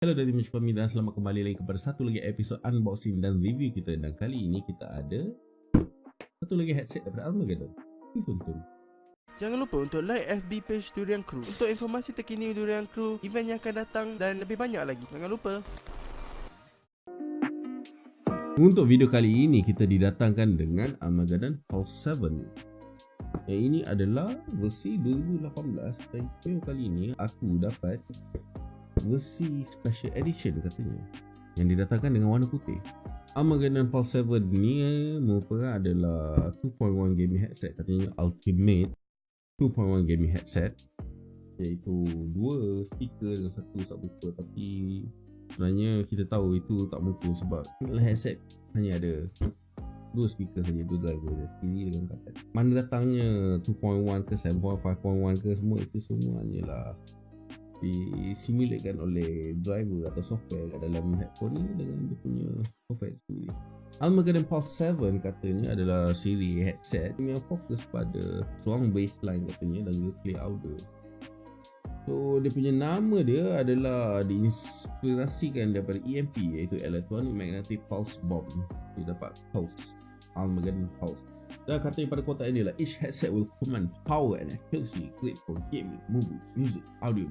Hello dari MAAF dan selamat kembali lagi kepada satu lagi episod unboxing dan review kita. Dan kali ini kita ada satu lagi headset daripada ARMAGEDDON. Tonton. Jangan lupa untuk like FB page Durian Krew untuk informasi terkini Durian Krew, event yang akan datang dan lebih banyak lagi. Jangan lupa. Untuk video kali ini kita didatangkan dengan ARMAGEDDON Pulse 7. Yang ini adalah versi 2018 dan sebenarnya kali ini aku dapat versi special edition katanya yang didatangkan dengan warna putih. ARMAGEDDON Pulse 7 ni merupakan adalah 2.1 gaming headset, katanya ultimate 2.1 gaming headset, iaitu dua speaker dan satu subwoofer. Tapi sebenarnya kita tahu itu tak mungkin sebab headset hanya ada dua speaker saja, dua driver je, kiri dengan kanan. Mana datangnya 2.1 ke 7.1, 5.1 ke semua itu semuanya lah disimulasikan oleh driver atau software kat dalam headphone ni dengan dia punya software sendiri. ARMAGEDDON Pulse 7 katanya adalah siri headset yang fokus pada strong bassline katanya dan juga clear audio. So dia punya nama dia adalah diinspirasikan daripada EMP, iaitu Electronic Magnetic Pulse Bomb. Dia dapat Pulse, ARMAGEDDON Pulse. Dan katanya pada kotak ini lah, each headset will command power and accuracy great for gaming, movie, music, audio.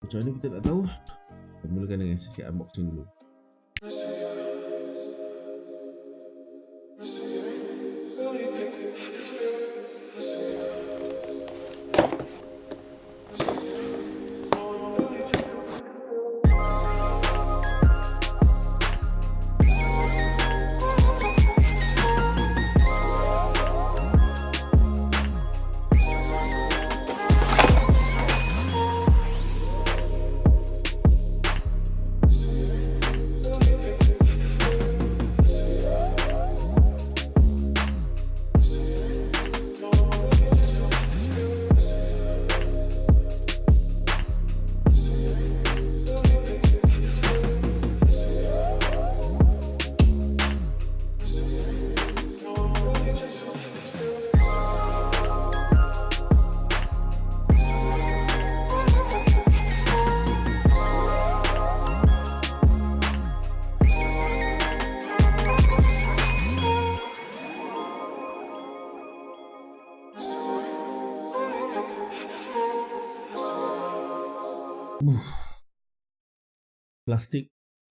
Macam mana kita nak tahu? Kita mulakan dengan sesi unboxing dulu.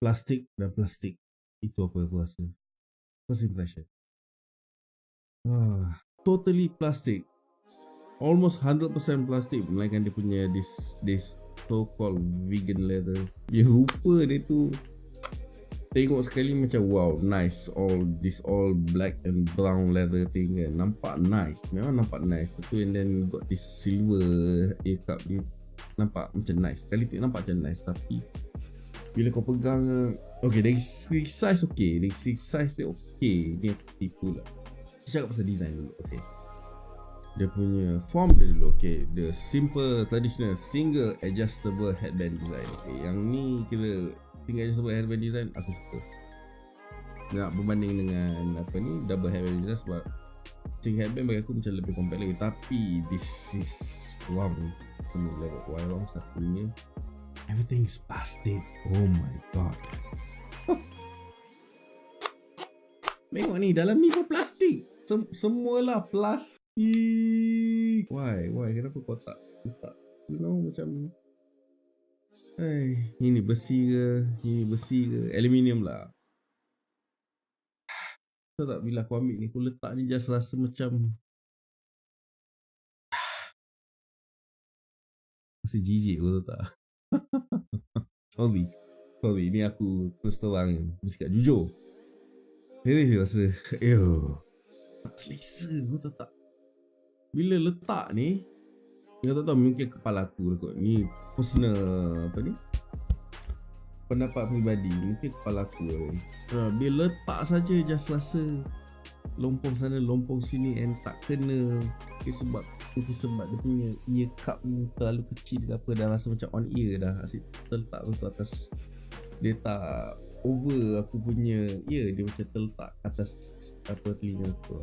Plastik dan plastik. Itu apa aku rasa. First impression. Totally plastic. Almost 100% plastik, melainkan dia punya this so called vegan leather. Dia rupa dia tu tengok sekali macam wow, nice. All black and brown leather thing kan. Nampak nice. Memang nampak nice. Betul. And then got this silver ear cup ni. Nampak macam nice. Sekali tengok nampak macam nice. Tapi bila kau pegang, okay, dari segi size okay. Dari segi size dia okay. Ni aku tipu lah. Kita cakap pasal design dulu. Okay, dia punya form dia dulu. Okay, the simple traditional single adjustable headband design. Okay, yang ni kira single adjustable headband design aku suka. Nak berbanding dengan apa ni, double headband design, sebab single headband bagi aku macam lebih compact lagi. Tapi this is wrong. Wrong satunya, everything is plastic. Oh my god. Tengok ni, dalam ni pun plastik. Semualah plastik. Why? Kenapa kau tak you know, macam ini besi ke? Ini besi ke? Aluminium lah. Tahu tak, bila aku ambil ni, aku letak ni just rasa macam rasa jijik, kau tahu tak? Sorry, ni aku terus terang, bercakap jujur. Serius rasa, tak selesa, kau tahu tak? Bila letak ni, kau tahu mungkin kepala aku lah kot. Ni personal, apa ni, pendapat peribadi, mungkin kepala aku lah. Bila letak saja just rasa lompong sana, lompong sini, and tak kena. Mungkin sebab dia punya ear cup ni terlalu kecil ke apa, dah rasa macam on ear dah. Asyik terletak tu atas. Dia tak over aku punya ear, dia macam terletak atas apa telinga aku.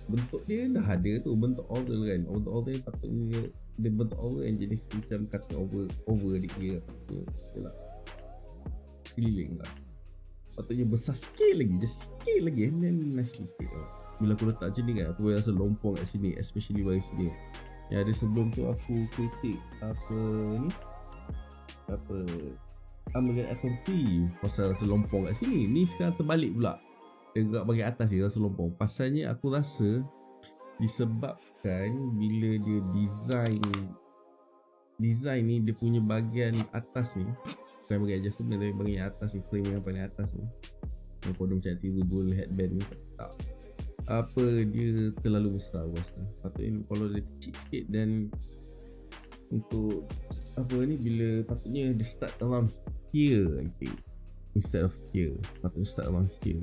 Bentuk dia dah ada tu, bentuk oval kan. Bentuk oval ni patutnya dia bentuk over yang jenis macam kata over dia lah. Sekeliling lah. Patutnya besar sikit lagi, just sikit lagi, and then nicely fit lah. Bila aku letak macam ni kan, aku rasa lompong kat sini, especially bagi sini. Yang ada sebelum tu aku kritik ARMAGEDDON 3 pasal rasa lompong kat sini. Ni sekarang terbalik pula, dia gerak bagi atas dia rasa lompong. Pasalnya aku rasa disebabkan bila dia design ni, dia punya bahagian atas ni, bukan bahagian adjustment tapi bahagian atas ni, frame yang paling atas ni, yang kodoh macam tiba-tiba headband ni, tak apa, dia terlalu besar aku rasa. Patutnya kalau dia kecil sikit, dan untuk apa ni, bila patutnya dia start around here I think, instead of here. Patutnya start around here.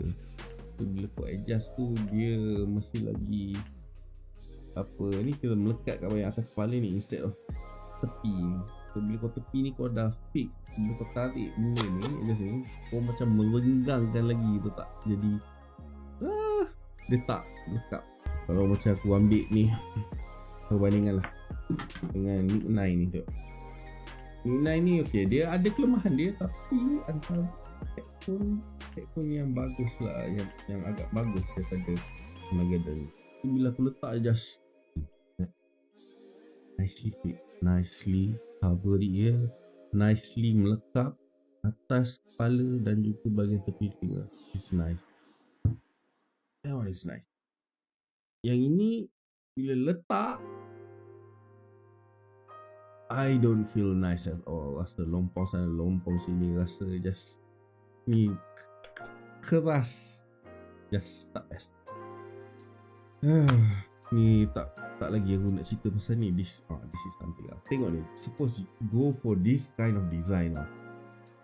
So, bila kau adjust tu, dia mesti lagi apa ni, kita melekat kat bahagian atas kepala ni instead of tepi ni. So bila kau tepi ni, kau dah fix, bila kau tarik benda ni adjust ni, kau macam merenggangkan lagi tu, tak jadi dia tak lekat. Kalau macam aku ambil ni perbandingan lah dengan Nick 9 ni tu. Nick 9 ni okay, dia ada kelemahan dia, tapi antara headphone yang bagus lah, yang agak bagus daripada ARMAGEDDON. Bila aku letak just nicely fit, nicely cover the ear, nicely melekap atas kepala dan juga bahagian tepi telinga. It's nice. That one is nice. Yang ini bila letak, I don't feel nice at all. Rasa lompong sana, lompong sini, rasa just ni keras, just tak best. Ni tak lagi aku nak cerita pasal ni. This is something lah. Tengok ni, suppose you go for this kind of design lah.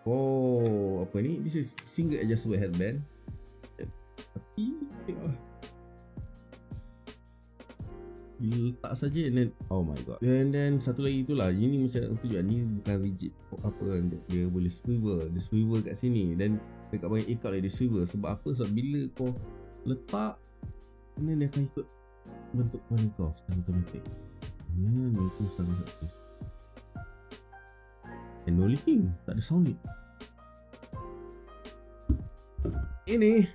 Oh, apa ni, this is single adjustable headband, tapi tengoklah, bila letak saja, and then oh my god. And then satu lagi itulah, ini macam tunjuk ni bukan rigid apa, dia boleh swivel, dia swivel kat sini, dan dekat bahagian ikat dia swivel. Sebab apa? Sebab bila kau letak, and then dia akan ikut bentuk kepala kau secara automatik. Itu sangat bagus. And no leaking, tak ada sound leak. Ini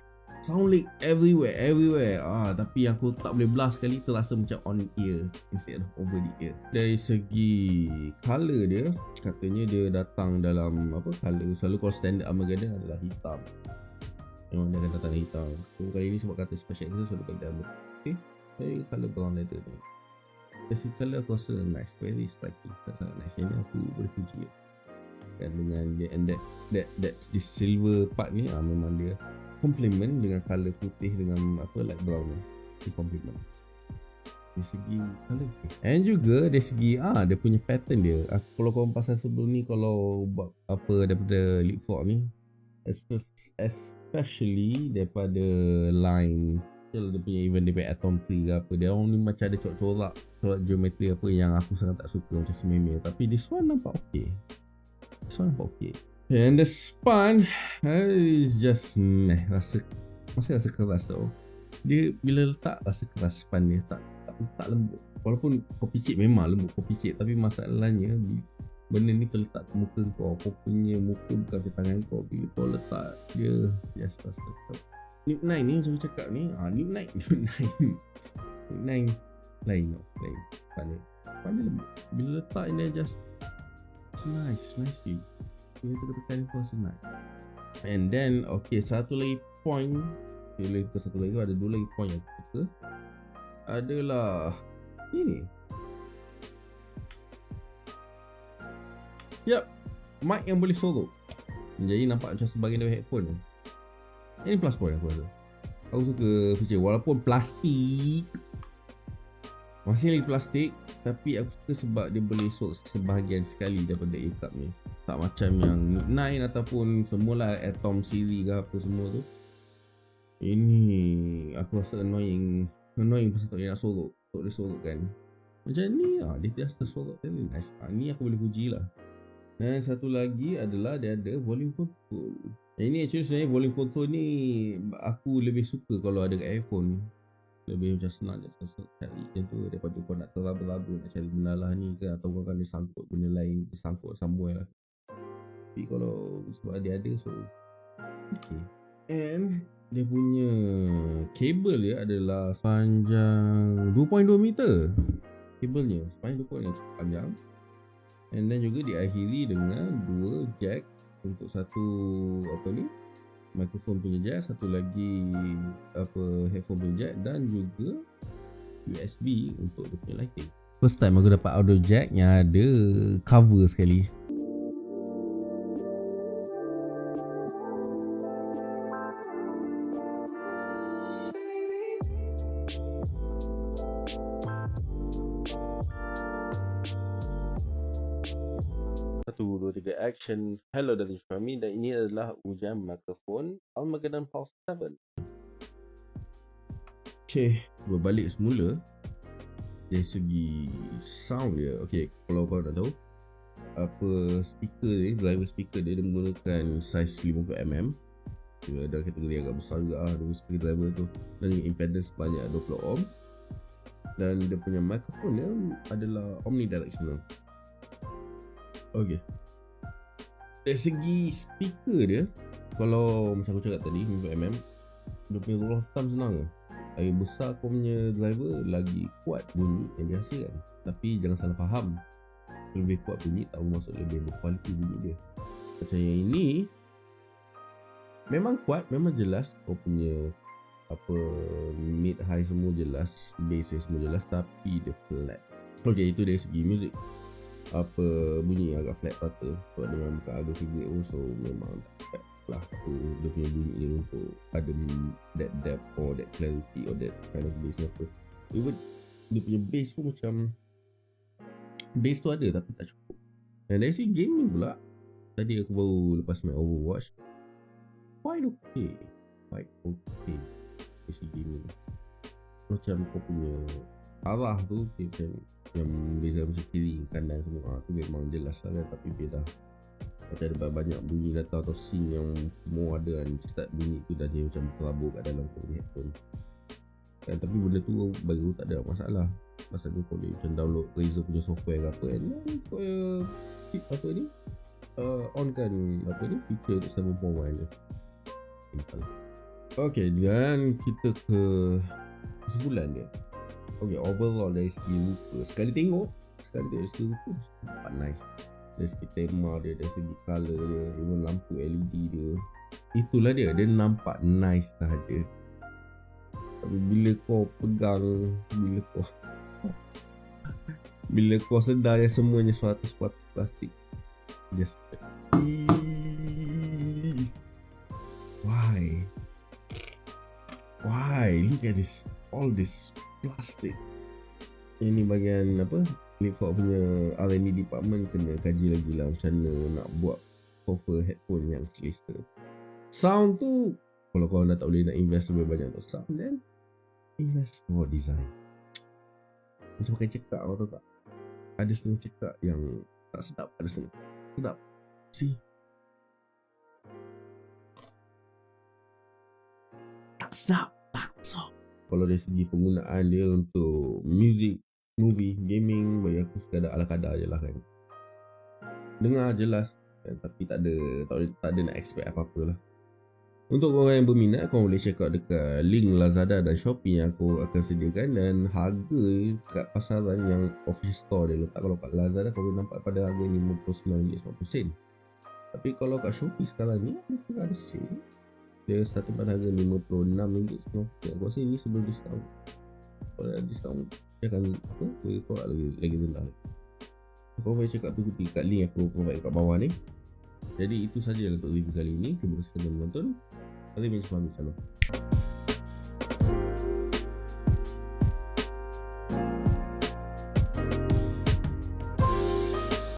sound leak everywhere. Tapi yang aku tak boleh blast sekali, terasa macam on ear instead of over the ear. Dari segi color dia, katanya dia datang dalam apa, color selalu kalau standard ARMAGEDDON adalah hitam. Memang dia akan datang hitam. So kali ni sebab kata special edition, selalu bagi dalam. Okay, dari color brown leather ni, dari segi color aku rasa nice, very striking, sangat nice. Ini aku boleh puji kan dengan dia, and that this silver part ni memang dia complement dengan color putih dengan apa light brown ni, dia complement dari segi color. And juga dari segi dia punya pattern dia. Kalau korang pasal sebelum ni, kalau buat apa daripada Leapfrog ni, especially daripada line dia punya, even dia punya Atom 3 ke apa, dia orang ni macam ada corak geometri apa yang aku sangat tak suka, macam sememeh. Tapi this one nampak okay. And the spine is just masih rasa keras tau. Dia bila letak rasa keras spine dia, tak lembut. Walaupun kau picit memang lembut kau picit, tapi masalahnya benda ni terletak ke muka kau punya muka bukan ke tangan kau. Bila kau letak dia just rasa Nick 9 ni macam aku cakap ni, Nick 9 lain pandai lembut. Bila letak ni just nicely. Ini tekan kau senang. And then okay, satu lagi point, ada dua lagi point yang aku suka adalah ini. Mic yang boleh sorok, jadi nampak macam sebahagian dari headphone. Ini plus point aku rasa. Aku suka feature, walaupun plastik, masih lagi plastik, tapi aku suka sebab dia boleh sorok sebahagian sekali daripada ikat ni. Tak macam yang Nick 9 ataupun semualah Atom series ke apa semua tu. Ini aku rasa annoying pasal tak boleh nak sorok. Tak boleh sorok kan. Macam ni dia just tersorok, very nice. Ni aku boleh puji lah. Dan satu lagi adalah dia ada volume control. Ini actually sebenarnya volume control ni aku lebih suka kalau ada kat iPhone. Lebih macam senang je cari macam tu daripada kau nak teraba-raba nak cari benda lah ni ke, atau kau akan disangkut benda lain, disangkut somewhere lah. Tapi kalau sebab dia ada, so okay. And dia punya kabel dia adalah panjang 2.2 meter. Kabelnya sepanjang 2.2 meter panjang. And then juga diakhiri dengan 2 jack untuk satu mikrofon punya jack, satu lagi headphone punya jack, dan juga USB untuk dia punya lighting. First time aku dapat audio jack yang ada cover sekali. Satu, dua, tiga, action. Hello dari Rasmi, dan ini adalah ujian mikrofon ARMAGEDDON Pulse 7. Okay, berbalik semula dari segi sound dia. Okay, kalau korang nak tahu speaker dia, driver speaker dia menggunakan size 50mm. Dia ada kategori agak besar juga dari speaker driver tu, dan impedance banyak 20 ohm. Dan dia punya mikrofon dia adalah omnidirectional. Okay, dari segi speaker dia, kalau macam aku cakap tadi 50mm, dia punya rule of thumb senang. Lagi besar kau punya driver, lagi kuat bunyi yang dihasilkan. Tapi jangan salah faham, lebih kuat bunyi tak bermaksud lebih berkualiti bunyi dia. Macam yang ini memang kuat, memang jelas kau punya mid high semua jelas, bass semua jelas, tapi dia flat. Okay, itu dari segi music. Bunyi agak flat patah sebab dia memang bukan audio figure pun, so memang tak expect lah dia punya bunyi dia untuk ada that depth or that clarity or that kind of bass apa. Even dia punya bass pun macam bass tu ada tapi tak cukup. Dan dari segi gaming pula, tadi aku baru lepas main Overwatch, quite okay dari segi gaming. Macam kau punya arah tu macam yang beza macam kiri kanan semua tu memang jelas lah kan, tapi beda. Macam ada banyak bunyi datang atau scene yang semua ada kan, start bunyi tu dah jadi macam terabur kat dalam kau punya headphone kan. Tapi benda tu bagi aku tak ada masalah, pasal tu kau boleh macam download Razer punya software ke apa kan, kau on kan feature 7.1 je. Simple. Okay, dan kita ke kesimpulan dia. Okay, overall dari segi rupa, sekali tengok dari segi rupa nampak nice. Dari segi tema dia, dari segi colour dia, even lampu LED dia, itulah dia nampak nice sahaja. Tapi bila kau pegang, bila kau sedar yang semuanya 100% plastik, just why look at this, all this plastik. Ini bahagian Leapfrog punya R&D department kena kaji lagi lah macam mana nak buat cover headphone yang selesa. Sound tu, kalau korang dah tak boleh nak invest lebih banyak untuk sound, then invest for design. Macam pakai cekak, kau tahu tak? Ada setengah cekak yang tak sedap, ada setengah sedap. See, tak sedap langsung. Kalau dari segi penggunaan dia untuk music, movie, gaming, bagi aku sekadar ala kadar je lah kan. Dengar jelas kan, tapi tak ada nak expect apa-apa lah. Untuk korang yang berminat, korang boleh check out dekat link LAZADA dan SHOPPEE yang aku akan sediakan, dan harga kat pasaran yang official store dia letak. Kalau kat LAZADA kau boleh nampak pada harga RM59.90. Tapi kalau kat SHOPPEE sekarang ni ada sale. Dia starting pada harga RM56. Aku rasa ini sebelum diskaun. Kalau ada diskaun, dia akan boleh tolak lagi rendah. Kau boleh check out tu dekat link aku provide kat bawah ni. Jadi itu sahaja untuk review kali ini. Terima kasih kerana menonton. Nanti berjumpa lagi. Salam.